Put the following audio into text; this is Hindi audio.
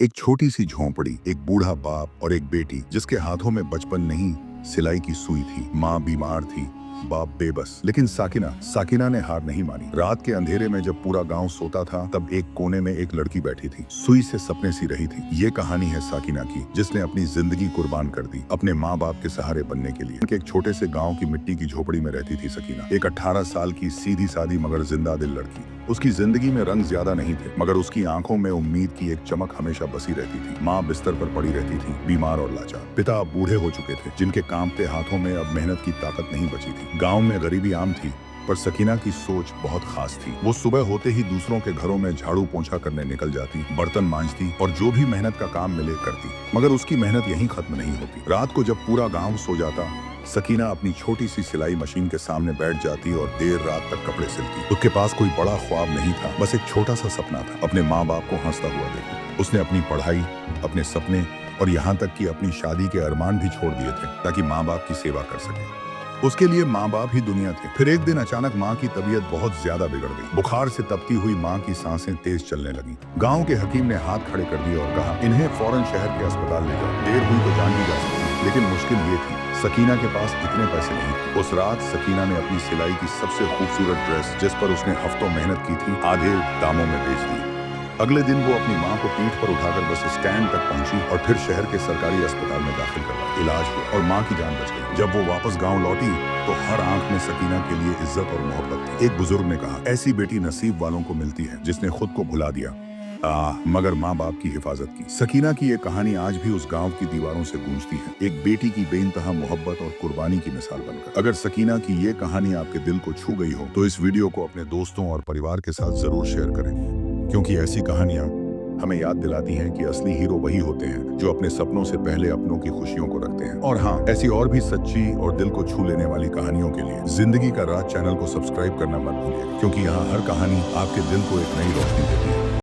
एक छोटी सी झोंपड़ी, एक बूढ़ा बाप और एक बेटी जिसके हाथों में बचपन नहीं सिलाई की सुई थी। माँ बीमार थी, बाप बेबस, लेकिन साकिना ने हार नहीं मानी। रात के अंधेरे में जब पूरा गांव सोता था तब एक कोने में एक लड़की बैठी थी, सुई से सपने सी रही थी। ये कहानी है साकिना की, जिसने अपनी जिंदगी कुर्बान कर दी अपने माँ बाप के सहारे बनने के लिए। एक छोटे से गाँव की मिट्टी की झोपड़ी में रहती थी सकीना, एक 18 साल की सीधी सादी मगर जिंदा दिल लड़की। उसकी जिंदगी में रंग ज्यादा नहीं थे, मगर उसकी आंखों में उम्मीद की एक चमक हमेशा बसी रहती थी। माँ बिस्तर पर पड़ी रहती थी, बीमार और लाचार। पिता अब बूढ़े हो चुके थे, जिनके कांपते हाथों में अब मेहनत की ताकत नहीं बची थी। गांव में गरीबी आम थी, पर सकीना की सोच बहुत खास थी। वो सुबह होते ही दूसरों के घरों में झाड़ू पोंछा करने निकल जाती, बर्तन मांजती और जो भी मेहनत का काम मिले करती। मगर उसकी मेहनत यहीं खत्म नहीं होती। रात को जब पूरा गांव सो जाता, सकीना अपनी छोटी सी सिलाई मशीन के सामने बैठ जाती और देर रात तक कपड़े सिलती। उसके पास कोई बड़ा ख्वाब नहीं था, बस एक छोटा सा सपना था, अपने माँ बाप को हंसता हुआ देखना। उसने अपनी पढ़ाई, अपने सपने और यहाँ तक कि अपनी शादी के अरमान भी छोड़ दिए थे, ताकि माँ बाप की सेवा कर सके। उसके लिए माँ बाप ही दुनिया थे। फिर एक दिन अचानक माँ की तबीयत बहुत ज्यादा बिगड़ गई। बुखार से तपती हुई माँ की सांसें तेज चलने लगी। गांव के हकीम ने हाथ खड़े कर दिए और कहा, इन्हें फौरन शहर के अस्पताल ले जाओ। देर हुई तो जान भी जा सकती, लेकिन मुश्किल ये थी, सकीना के पास इतने पैसे नहीं थे। उस रात सकीना ने अपनी सिलाई की सबसे खूबसूरत ड्रेस, जिस पर उसने हफ्तों मेहनत की थी, आधे दामों में बेच दी। अगले दिन वो अपनी माँ को पीठ पर उठाकर बस स्टैंड तक पहुंची और फिर शहर के सरकारी अस्पताल में दाखिल करवाया। इलाज हुआ और माँ की जान बच गई। जब वो वापस गांव लौटी तो हर आंख में सकीना के लिए इज्जत और मोहब्बत थी। एक बुजुर्ग ने कहा, ऐसी बेटी नसीब वालों को मिलती है, जिसने खुद को भुला दिया मगर माँ बाप की हिफाजत की। सकीना की ये कहानी आज भी उस गांव की दीवारों से गूंजती है, एक बेटी की बेइंतहा मोहब्बत और कुर्बानी की मिसाल बनकर। अगर सकीना की ये कहानी आपके दिल को छू गई हो तो इस वीडियो को अपने दोस्तों और परिवार के साथ जरूर शेयर करें, क्योंकि ऐसी कहानियां हमें याद दिलाती हैं कि असली हीरो वही होते हैं जो अपने सपनों से पहले अपनों की खुशियों को रखते हैं। और हाँ, ऐसी और भी सच्ची और दिल को छू लेने वाली कहानियों के लिए जिंदगी का राज चैनल को सब्सक्राइब करना मत भूलिए, क्योंकि यहाँ हर कहानी आपके दिल को एक नई रोशनी देती है।